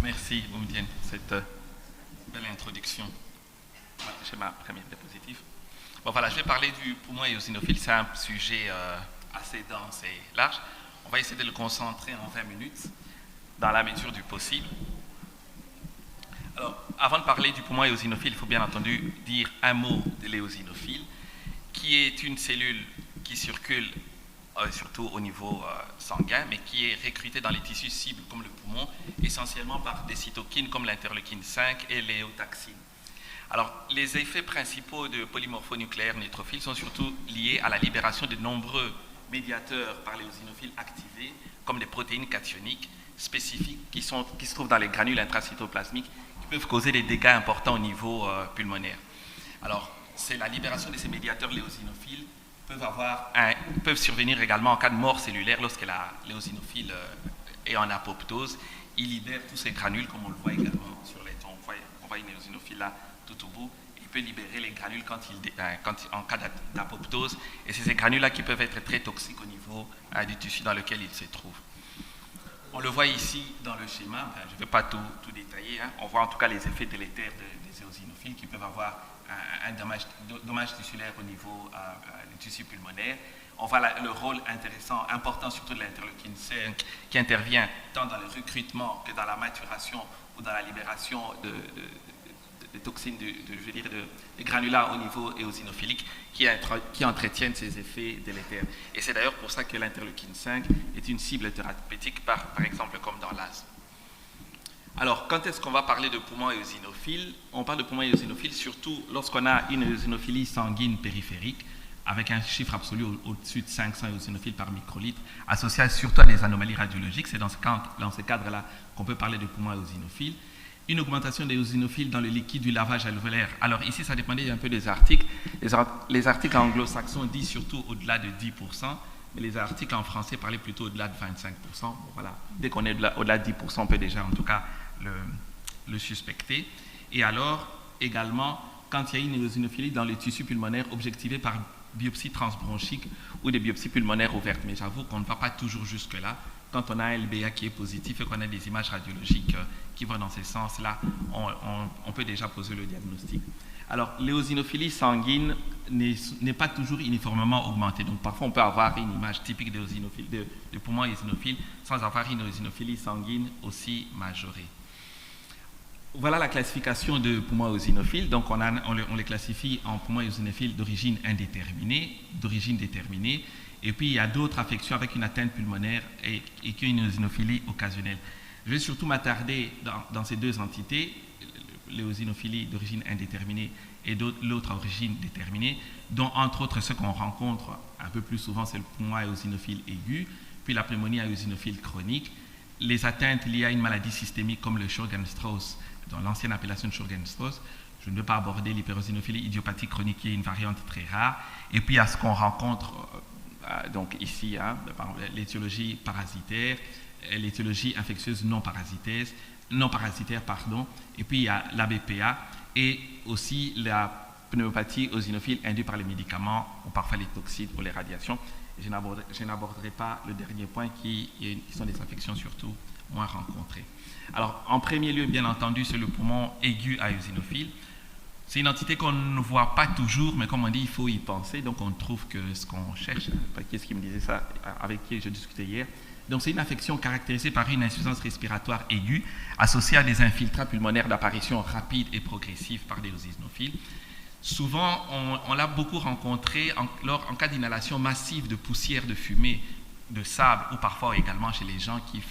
Merci, Boumdienne, pour cette belle introduction. Voilà, j'ai ma première diapositive. Bon, voilà, je vais parler du poumon éosinophile. C'est un sujet assez dense et large. On va essayer de le concentrer en 20 minutes, dans la mesure du possible. Alors, avant de parler du poumon éosinophile, il faut bien entendu dire un mot de l'éosinophile, qui est une cellule qui circule surtout au niveau sanguin, mais qui est recrutée dans les tissus cibles comme le poumon, essentiellement par des cytokines comme l'interleukine 5 et l'éotaxine. Alors, les effets principaux de polymorphonucléaires neutrophiles sont surtout liés à la libération de nombreux médiateurs par l'éosinophiles activés, comme des protéines cationiques spécifiques qui se trouvent dans les granules intracytoplasmiques, qui peuvent causer des dégâts importants au niveau pulmonaire. Alors, c'est la libération de ces médiateurs l'éosinophiles peuvent survenir également en cas de mort cellulaire lorsque l'éosinophile est en apoptose. Il libère tous ces granules, comme on le voit également sur les tons. On voit une éosinophile là tout au bout. Il peut libérer les granules en cas d'apoptose. Et c'est ces granules-là qui peuvent être très toxiques au niveau du tissu dans lequel ils se trouvent. On le voit ici dans le schéma. Je ne vais pas tout détailler. On voit en tout cas les effets délétères des éosinophiles qui peuvent avoir un dommage tissulaire au niveau du tissu pulmonaire. On voit le rôle important surtout de l'interleukine 5 qui intervient tant dans le recrutement que dans la maturation ou dans la libération de toxines, des granulats au niveau éosinophilique qui entretiennent ces effets délétères. Et c'est d'ailleurs pour ça que l'interleukine 5 est une cible thérapeutique par exemple comme dans l'asthme. Alors, quand est-ce qu'on va parler de poumon éosinophile? On parle de poumon éosinophile surtout lorsqu'on a une éosinophilie sanguine périphérique avec un chiffre absolu au-dessus de 500 éosinophiles par microlitre, associé surtout à des anomalies radiologiques. C'est dans ce cadre-là qu'on peut parler de poumon éosinophile. Une augmentation des éosinophiles dans le liquide du lavage alvéolaire. Alors ici, ça dépendait un peu des articles. Les articles anglo-saxons disent surtout au-delà de 10%. Mais les articles en français parlaient plutôt au-delà de 25%. Bon, voilà. Dès qu'on est au-delà de 10%, on peut déjà, en tout cas, le suspecter. Et alors, également, quand il y a une éosinophilie dans le tissu pulmonaire objectivé par biopsie transbronchique ou des biopsies pulmonaires ouvertes. Mais j'avoue qu'on ne va pas toujours jusque-là. Quand on a un LBA qui est positif et qu'on a des images radiologiques qui vont dans ce sens-là, on peut déjà poser le diagnostic. Alors, l'éosinophilie sanguine n'est pas toujours uniformément augmentée. Donc, parfois, on peut avoir une image typique de poumon éosinophile sans avoir une éosinophilie sanguine aussi majorée. Voilà la classification de poumons éosinophiles. Donc, on les classifie en poumons éosinophiles d'origine indéterminée, d'origine déterminée. Et puis, il y a d'autres affections avec une atteinte pulmonaire et une éosinophilie occasionnelle. Je vais surtout m'attarder dans ces deux entités, l'éosinophilie d'origine indéterminée et l'autre origine déterminée, dont entre autres ce qu'on rencontre un peu plus souvent, c'est le poumon éosinophile aigu, puis la pneumonie éosinophile chronique, les atteintes liées à une maladie systémique comme le Sjogren-Strauss, dans l'ancienne appellation de Sjogren-Strauss. Je ne veux pas aborder l'hyperosinophilie idiopathique chronique qui est une variante très rare, et puis à ce qu'on rencontre donc ici, l'étiologie parasitaire, l'étiologie infectieuse non parasitaire, et puis il y a l'ABPA et aussi la pneumopathie éosinophile induite par les médicaments ou parfois les toxines ou les radiations. Je n'aborderai pas le dernier point qui sont des affections surtout moins rencontrées. Alors, en premier lieu, bien entendu, c'est le poumon aigu à éosinophile. C'est une entité qu'on ne voit pas toujours, mais comme on dit, il faut y penser. Donc, on trouve que ce qu'on cherche, qu'est-ce qui me disait ça, avec qui je discutais hier. Donc, c'est une affection caractérisée par une insuffisance respiratoire aiguë associée à des infiltrats pulmonaires d'apparition rapide et progressive par des éosinophiles. Souvent, on l'a beaucoup rencontré en cas d'inhalation massive de poussière, de fumée, de sable, ou parfois également chez les gens qui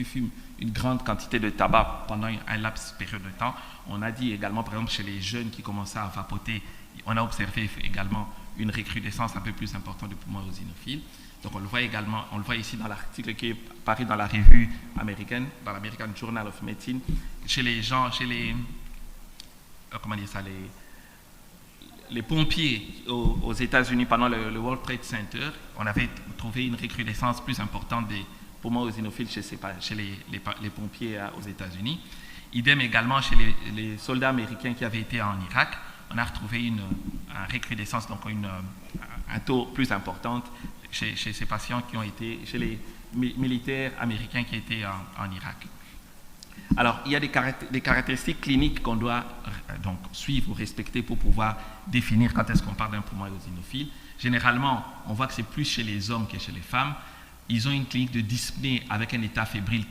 fument une grande quantité de tabac pendant un laps période de temps. On a dit également, par exemple, chez les jeunes qui commençaient à vapoter, on a observé également une recrudescence un peu plus importante de poumons éosinophiles. Donc on le voit ici dans l'article qui est paru dans la revue américaine, dans l'American Journal of Medicine, chez les gens, les pompiers aux États-Unis pendant le World Trade Center, on avait trouvé une recrudescence plus importante des poumons éosinophiles chez les pompiers aux États-Unis. Idem également chez les soldats américains qui avaient été en Irak, on a retrouvé une recrudescence, donc un taux plus important chez ces patients qui ont été, chez les militaires américains qui étaient en Irak. Alors, il y a des caractéristiques cliniques qu'on doit donc suivre ou respecter pour pouvoir définir quand est-ce qu'on parle d'un poumon éosinophile. Généralement, on voit que c'est plus chez les hommes que chez les femmes. Ils ont une clinique de dyspnée avec un état fébrile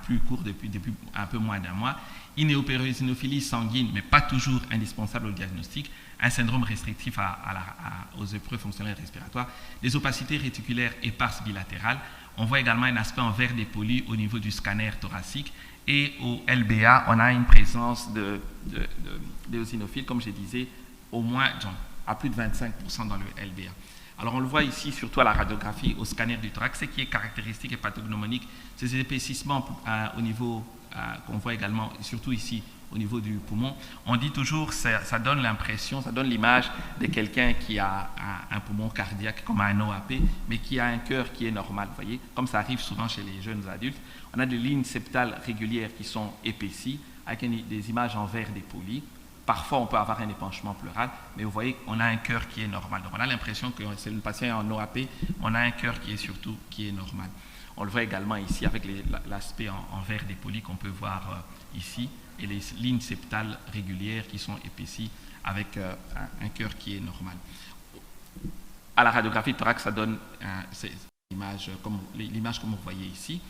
plus court depuis un peu moins d'un mois. Une néopéroéosinophilie sanguine, mais pas toujours indispensable au diagnostic. Un syndrome restrictif aux épreuves fonctionnelles respiratoires. Des opacités réticulaires éparses bilatérales. On voit également un aspect en verre dépoli au niveau du scanner thoracique. Et au LBA, on a une présence d'éosinophiles, comme je disais, au moins à plus de 25% dans le LBA. Alors on le voit ici, surtout à la radiographie, au scanner du thorax, ce qui est caractéristique et pathognomonique, ces épaississements au niveau qu'on voit également, surtout ici, au niveau du poumon. On dit toujours, ça donne l'impression, ça donne l'image de quelqu'un qui a un poumon cardiaque comme un OAP, mais qui a un cœur qui est normal, vous voyez, comme ça arrive souvent chez les jeunes adultes. On a des lignes septales régulières qui sont épaissies, avec des images en verre dépoli. Parfois, on peut avoir un épanchement pleural, mais vous voyez, on a un cœur qui est normal. Donc, on a l'impression que c'est le patient en OAP, on a un cœur qui est normal. On le voit également ici avec l'aspect en verre dépoli qu'on peut voir ici, et les lignes septales régulières qui sont épaissies avec un cœur qui est normal. À la radiographie de thorax, ça donne l'image comme vous voyez ici.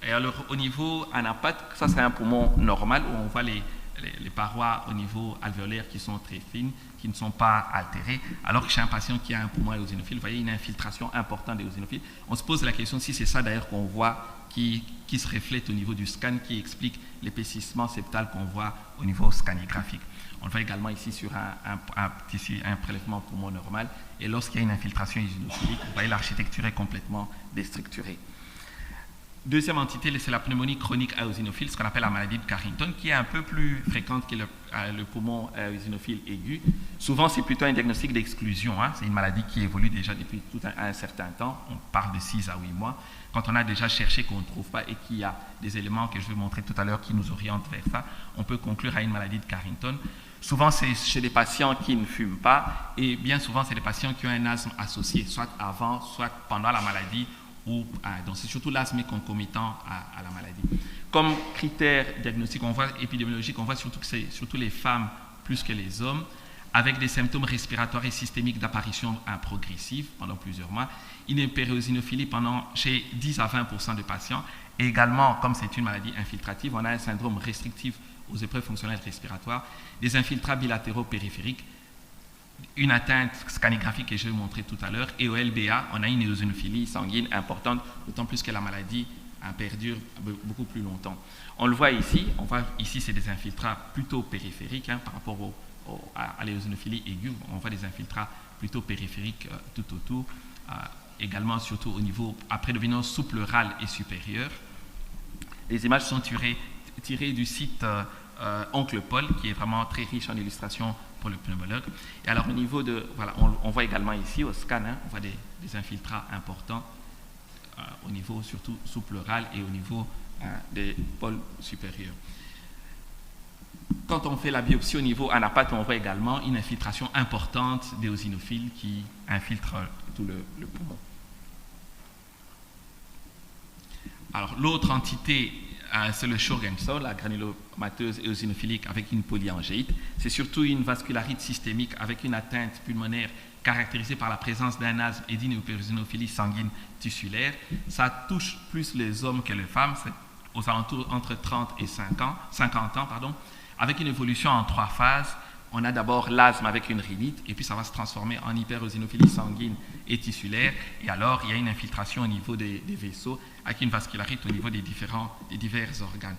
Et alors, au niveau anapathe, ça c'est un poumon normal où on voit les parois au niveau alvéolaire qui sont très fines, qui ne sont pas altérées, alors que chez un patient qui a un poumon éosinophile, vous voyez une infiltration importante d'éosinophiles. On se pose la question si c'est ça d'ailleurs qu'on voit qui se reflète au niveau du scan, qui explique l'épaississement septal qu'on voit au niveau scanographique. On le voit également ici sur un prélèvement poumon normal, et lorsqu'il y a une infiltration éosinophilique, vous voyez l'architecture est complètement déstructurée. Deuxième entité, c'est la pneumonie chronique éosinophile, ce qu'on appelle la maladie de Carrington, qui est un peu plus fréquente que le poumon éosinophile aigu. Souvent, c'est plutôt un diagnostic d'exclusion. Hein. C'est une maladie qui évolue déjà depuis un certain temps. On parle de 6 à 8 mois. Quand on a déjà cherché qu'on ne trouve pas et qu'il y a des éléments que je vais montrer tout à l'heure qui nous orientent vers ça, on peut conclure à une maladie de Carrington. Souvent, c'est chez des patients qui ne fument pas et bien souvent, c'est des patients qui ont un asthme associé, soit avant, soit pendant la maladie. Donc c'est surtout l'asthme concomitant à la maladie. Comme critère diagnostique, épidémiologique, on voit surtout que c'est surtout les femmes plus que les hommes, avec des symptômes respiratoires et systémiques d'apparition progressive pendant plusieurs mois, une hyperéosinophilie chez 10 à 20% de patients, et également, comme c'est une maladie infiltrative, on a un syndrome restrictif aux épreuves fonctionnelles respiratoires, des infiltrats bilatéraux périphériques, une atteinte scanographique que je vais vous montrer tout à l'heure, et au LBA, on a une éosinophilie sanguine importante, d'autant plus que la maladie perdure beaucoup plus longtemps. On le voit ici, c'est des infiltrats plutôt périphériques par rapport à l'éosinophilie aiguë, on voit des infiltrats plutôt périphériques tout autour, également surtout au niveau, après le venin sous-pleural et supérieur. Les images sont tirées du site Oncle Paul, qui est vraiment très riche en illustrations pour le pneumologue. Et alors au niveau on voit également ici au scan, on voit des infiltrats importants au niveau surtout sous-pleural et au niveau des pôles supérieurs. Quand on fait la biopsie au niveau anapathe, on voit également une infiltration importante d'éosinophiles qui infiltrent tout le poumon. Alors l'autre entité, c'est le Sjogren's, la granulomateuse éosinophilique avec une polyangéite. C'est surtout une vascularite systémique avec une atteinte pulmonaire caractérisée par la présence d'un asthme et d'une hyperéosinophilie sanguine tissulaire. Ça touche plus les hommes que les femmes, c'est aux alentours entre 30 et 50 ans, avec une évolution en 3 phases. On a d'abord l'asthme avec une rhinite, et puis ça va se transformer en hyperéosinophilie sanguine et tissulaire, et alors il y a une infiltration au niveau des vaisseaux, avec une vascularite au niveau des divers organes.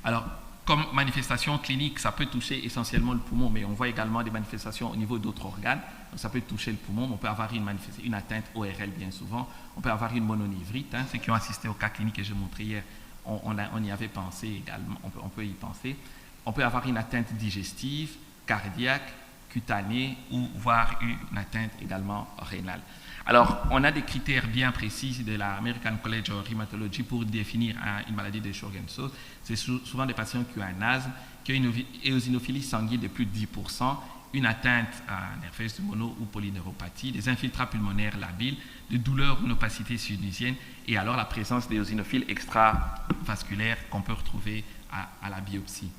Alors, comme manifestation clinique, ça peut toucher essentiellement le poumon, mais on voit également des manifestations au niveau d'autres organes. Donc ça peut toucher le poumon, mais on peut avoir une atteinte ORL bien souvent. On peut avoir une mononivrite. Ceux qui ont assisté au cas clinique que j'ai montré hier, on y avait pensé également, on peut y penser. On peut avoir une atteinte digestive, cardiaque, cutanée ou voire une atteinte également rénale. Alors, on a des critères bien précis de l'American College of Rheumatology pour définir une maladie de Sjogren's. C'est souvent des patients qui ont un asthme, qui ont une éosinophilie sanguine de plus de 10%, une atteinte nerveuse mono ou polyneuropathie, des infiltrats pulmonaires labiles, des douleurs ou une opacité sinusienne, et alors la présence d'éosinophiles extravasculaires qu'on peut retrouver à la biopsie.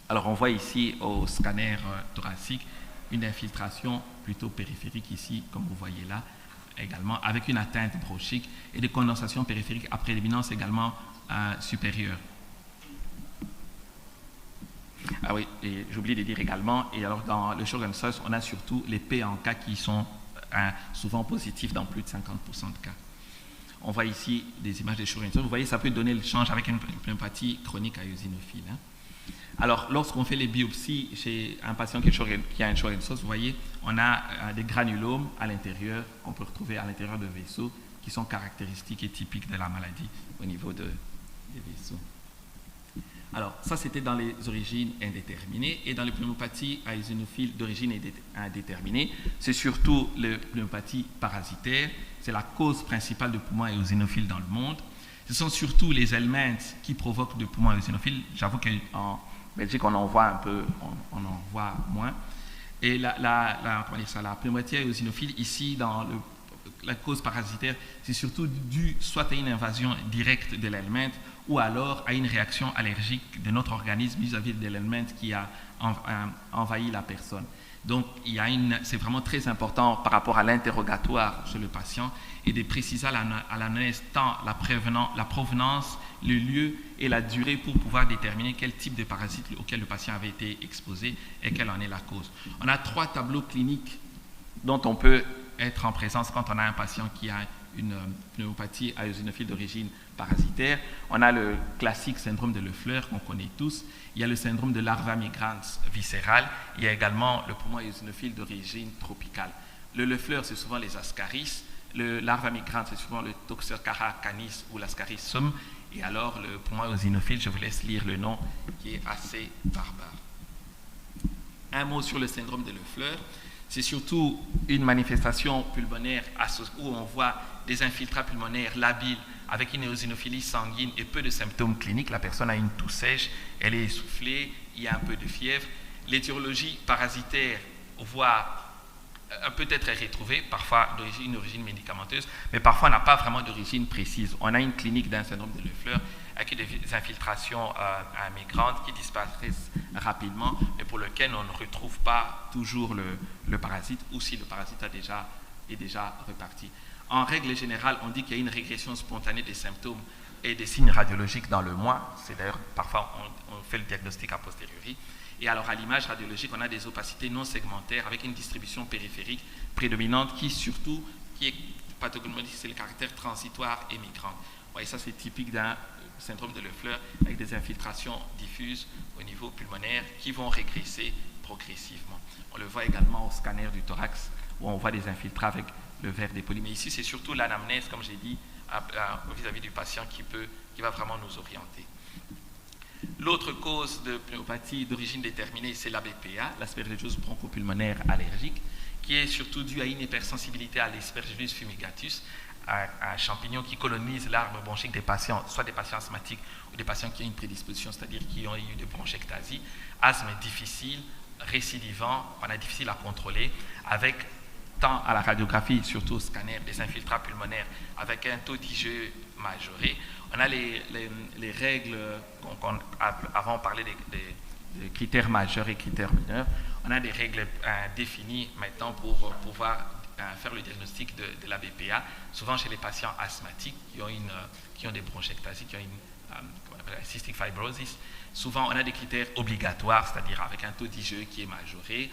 Alors, on voit ici au scanner thoracique une infiltration plutôt périphérique ici, comme vous voyez là, également, avec une atteinte bronchique et des condensations périphériques à prédominance également supérieure. Ah oui, et j'oublie de dire également, et alors dans le Sjogren's, on a surtout les P en cas qui sont souvent positifs dans plus de 50% de cas. On voit ici des images de Sjogren's. Vous voyez, ça peut donner le change avec une pneumopathie chronique à eosinophile. Alors, lorsqu'on fait les biopsies chez un patient qui a un Sjogren's, vous voyez, on a des granulomes à l'intérieur, qu'on peut retrouver à l'intérieur de vaisseaux, qui sont caractéristiques et typiques de la maladie au niveau des vaisseaux. Alors, ça, c'était dans les origines indéterminées. Et dans les pneumopathies à eosinophiles d'origine indéterminée, c'est surtout les pneumopathies parasitaires. C'est la cause principale de poumons éosinophiles dans le monde. Ce sont surtout les helminths qui provoquent des poumons éosinophiles. J'avoue qu'en Belgique, on en voit un peu, on en voit moins. Et la pneumopathie éosinophile, ici, dans la cause parasitaire, c'est surtout dû soit à une invasion directe de l'helminth ou alors à une réaction allergique de notre organisme vis-à-vis de l'helminth qui a envahi la personne. Donc, c'est vraiment très important par rapport à l'interrogatoire chez le patient et de préciser à l'analyse tant la provenance, le lieu et la durée pour pouvoir déterminer quel type de parasite auquel le patient avait été exposé et quelle en est la cause. On a 3 tableaux cliniques dont on peut être en présence quand on a un patient qui a une pneumopathie à eosinophile d'origine parasitaire. On a le classique syndrome de Leffler qu'on connaît tous. Il y a le syndrome de larva migrans viscérale. Il y a également le poumon éosinophile d'origine tropicale. Le Leffler, c'est souvent les ascaris. Le larva migrans, c'est souvent le Toxocara canis ou l'ascaris sum. Et alors, le poumon éosinophile, je vous laisse lire le nom qui est assez barbare. Un mot sur le syndrome de Leffler. C'est surtout une manifestation pulmonaire où on voit des infiltrats pulmonaires labiles avec une éosinophilie sanguine et peu de symptômes cliniques. La personne a une toux sèche, elle est essoufflée, il y a un peu de fièvre. L'étiologie parasitaire peut être retrouvée, parfois d'origine médicamenteuse, mais parfois n'a pas vraiment d'origine précise. On a une clinique d'un syndrome de Leffler avec des infiltrations migrantes qui disparaissent rapidement, mais pour lesquelles on ne retrouve pas toujours le parasite, ou si le parasite est déjà reparti. En règle générale, on dit qu'il y a une régression spontanée des symptômes et des signes radiologiques dans le mois. C'est d'ailleurs, parfois, on fait le diagnostic a posteriori. Et alors, à l'image radiologique, on a des opacités non segmentaires avec une distribution périphérique prédominante qui est pathognomonique, c'est le caractère transitoire et migrant. Vous voyez, ça, c'est typique d'un syndrome de Leffler avec des infiltrations diffuses au niveau pulmonaire qui vont régresser progressivement. On le voit également au scanner du thorax où on voit des infiltrats avec le verre dépoli. Mais ici, c'est surtout l'anamnèse, comme j'ai dit, vis-à-vis du patient qui va vraiment nous orienter. L'autre cause de pneumopathie d'origine déterminée, c'est l'ABPA, l'aspergillose bronchopulmonaire allergique, qui est surtout due à une hypersensibilité à l'Aspergillus fumigatus, un champignon qui colonise l'arbre bronchique des patients, soit des patients asthmatiques ou des patients qui ont une prédisposition, c'est-à-dire qui ont eu des bronchectasies. Asthme difficile, récidivant, difficile à contrôler, avec tant à la radiographie, surtout au scanner, des infiltrats pulmonaires avec un taux d'IgE majoré. On a les règles, avant on parlait des critères majeurs et critères mineurs. On a des règles définies maintenant pour pouvoir faire le diagnostic de la BPA, souvent chez les patients asthmatiques qui ont des bronchectasies, qui ont une cystic fibrosis. Souvent, on a des critères obligatoires, c'est-à-dire avec un taux d'IgE qui est majoré,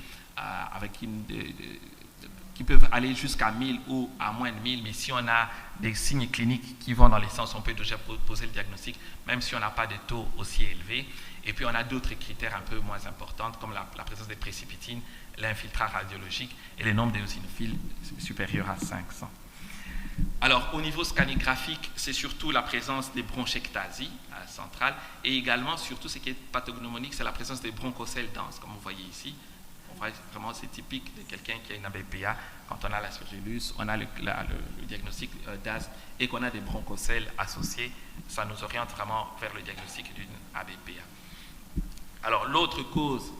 qui peuvent aller jusqu'à 1000 ou à moins de 1000, mais si on a des signes cliniques qui vont dans les sens, on peut déjà poser le diagnostic, même si on n'a pas de taux aussi élevés. Et puis on a d'autres critères un peu moins importants, comme la présence des précipitines, l'infiltrat radiologique et le nombre d'éosinophiles supérieur à 500. Alors, au niveau scannographique, c'est surtout la présence des bronchectasies centrales et également, surtout ce qui est pathognomonique, c'est la présence des bronchocèles denses, comme vous voyez ici. vraiment c'est typique de quelqu'un qui a une ABPA. Quand on a l'aspergillus, on a le diagnostic d'asthme et qu'on a des bronchocèles associés, ça nous oriente vraiment vers le diagnostic d'une ABPA. Alors l'autre cause,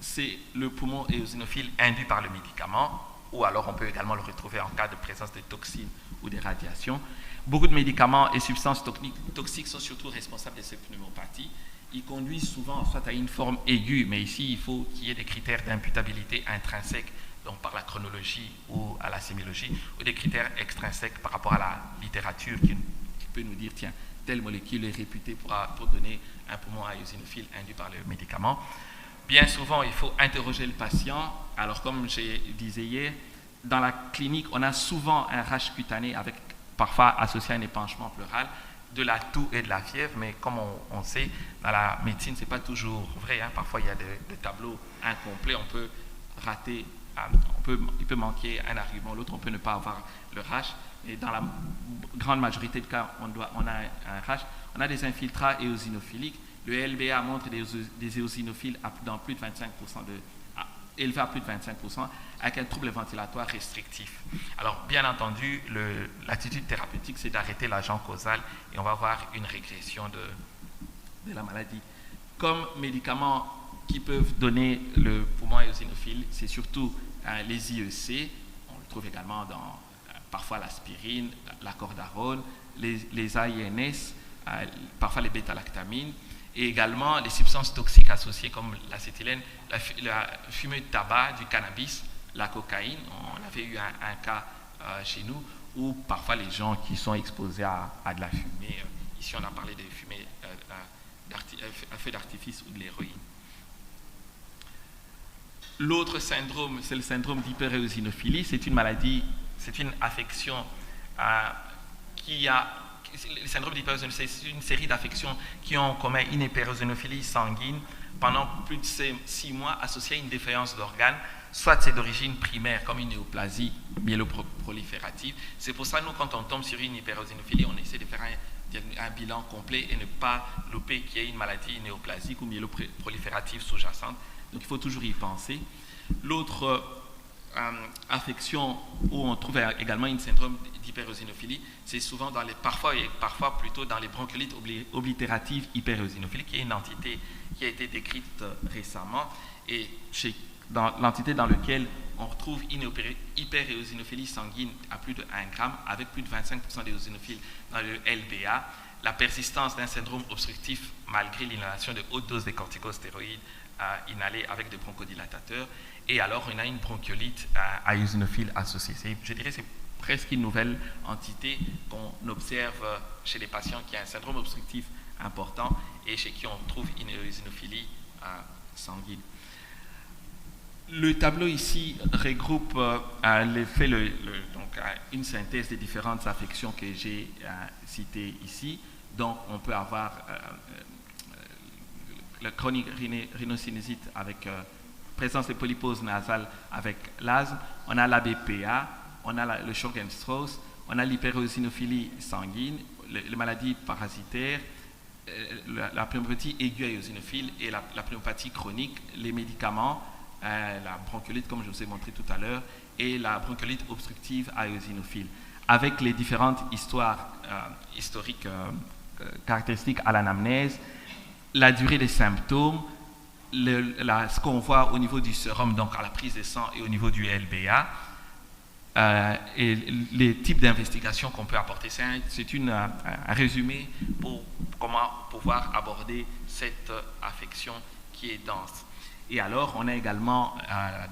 c'est le poumon éosinophile induit par le médicament, ou alors on peut également le retrouver en cas de présence de toxines ou de radiations. Beaucoup de médicaments et substances toxiques sont surtout responsables de ces pneumopathies. Ils conduisent souvent soit à une forme aiguë, mais ici il faut qu'il y ait des critères d'imputabilité intrinsèques, donc par la chronologie ou à la sémiologie, ou des critères extrinsèques par rapport à la littérature qui peut nous dire, tiens, telle molécule est réputée pour donner un poumon éosinophile induit par le médicament. Bien souvent, il faut interroger le patient. Alors, comme je disais hier, dans la clinique, on a souvent un rash cutané avec parfois associé à un épanchement pleural, de la toux et de la fièvre, mais comme on sait, dans la médecine, ce n'est pas toujours vrai. Parfois, il y a des tableaux incomplets, on peut rater, il peut manquer un argument, l'autre, on peut ne pas avoir le rash. Et dans la grande majorité des cas, on a un rash. On a des infiltrats éosinophiliques. Le LBA montre des éosinophiles dans plus de 25% élevés à plus de 25%, avec un trouble ventilatoire restrictif. Alors, bien entendu, l'attitude thérapeutique, c'est d'arrêter l'agent causal et on va avoir une régression de la maladie. Comme médicaments qui peuvent donner le poumon éosinophile, c'est surtout les IEC. On le trouve également dans parfois l'aspirine, la cordarone, les AINS, parfois les bêta-lactamines, et également les substances toxiques associées comme l'acétylène, la fumée de tabac, du cannabis, la cocaïne. On avait eu un cas chez nous où parfois les gens qui sont exposés à de la fumée, ici on a parlé des fumées à feu d'artifice ou de l'héroïne. L'autre syndrome, c'est le syndrome d'hyperéosinophilie. C'est une maladie, c'est une affection qui a... Le syndrome d'hyperéosinophilie, c'est une série d'affections qui ont en commun une hyperéosinophilie sanguine pendant plus de 6 mois associée à une défaillance d'organes, soit c'est d'origine primaire comme une néoplasie myéloproliférative. C'est pour ça que nous, quand on tombe sur une hyperéosinophilie, on essaie de faire un bilan complet et ne pas louper qu'il y ait une maladie néoplasique ou myéloproliférative sous-jacente. Donc il faut toujours y penser. L'autre affection où on trouve également une syndrome d'hyperéosinophilie, c'est souvent parfois plutôt dans les bronchiolites oblitératives hyperéosinophiliques, qui est une entité qui a été décrite récemment, et dans l'entité dans laquelle on retrouve une hyperéosinophilie sanguine à plus de 1 gramme, avec plus de 25% d'éosinophiles dans le LBA, la persistance d'un syndrome obstructif malgré l'inhalation de haute dose de corticostéroïdes inhalés avec des bronchodilatateurs, et alors on a une bronchiolite à éosinophile associée. Je dirais que c'est presque une nouvelle entité qu'on observe chez les patients qui ont un syndrome obstructif important et chez qui on trouve une éosinophilie sanguine. Le tableau ici regroupe une synthèse des différentes affections que j'ai citées ici. Donc on peut avoir la chronique rhinosinusiite avec présence de polypose nasale avec l'asthme, on a l'ABPA, on a le Sjogren-Strauss, on a l'hyperéosinophilie sanguine, les maladies parasitaires, la pneumopathie aiguë éosinophile et la pneumopathie chronique, les médicaments, la bronchiolite comme je vous ai montré tout à l'heure, et la bronchiolite obstructive à éosinophile, avec les différentes histoires historiques caractéristiques à l'anamnèse, la durée des symptômes, ce qu'on voit au niveau du sérum, donc à la prise de sang et au niveau du LBA, et les types d'investigations qu'on peut apporter. C'est un résumé pour comment pouvoir aborder cette affection qui est dense. Et alors, on a également, la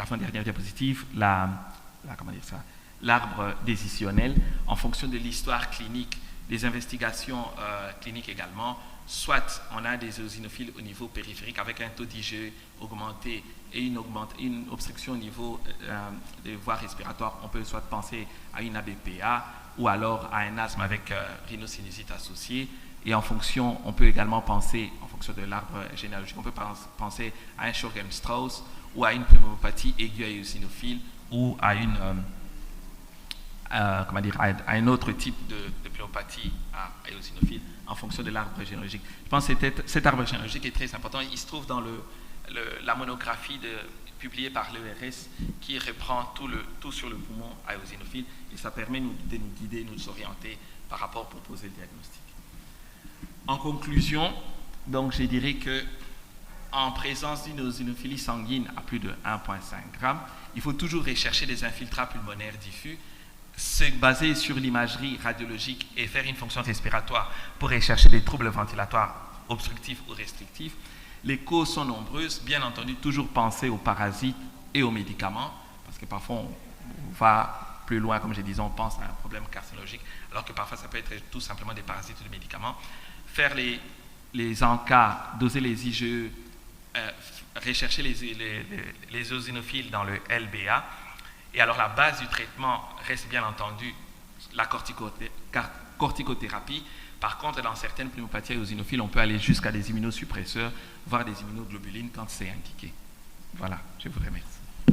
fin dernière diapositive, l'arbre décisionnel en fonction de l'histoire clinique, des investigations cliniques également. Soit on a des éosinophiles au niveau périphérique avec un taux d'IgE augmenté et une obstruction au niveau des voies respiratoires. On peut soit penser à une ABPA ou alors à un asthme avec rhinosinusite associée. Et en fonction, on peut également penser, en fonction de l'arbre généalogique, on peut penser à un Sjogren-Strauss ou à une pneumopathie aiguë éosinophile ou à un autre type de pneumopathie à éosinophile en fonction de l'arbre généalogique. Je pense que cet arbre généalogique est très important. Il se trouve dans la monographie publiée par l'ERS qui reprend tout sur le poumon éosinophile, et ça permet de nous guider, de nous orienter par rapport pour poser le diagnostic. En conclusion, donc je dirais que en présence d'une éosinophilie sanguine à plus de 1,5 g, il faut toujours rechercher des infiltrats pulmonaires diffus, se baser sur l'imagerie radiologique et faire une fonction respiratoire pour rechercher des troubles ventilatoires obstructifs ou restrictifs. Les causes sont nombreuses, bien entendu, toujours penser aux parasites et aux médicaments, parce que parfois on va plus loin, comme je disais, on pense à un problème carcinologique, alors que parfois ça peut être tout simplement des parasites ou des médicaments. Faire les encas, doser les IgE, rechercher les eosinophiles dans le LBA. Et alors la base du traitement reste bien entendu la corticothérapie. Par contre, dans certaines pneumopathies éosinophiles, on peut aller jusqu'à des immunosuppresseurs, voire des immunoglobulines quand c'est indiqué. Voilà, je vous remercie.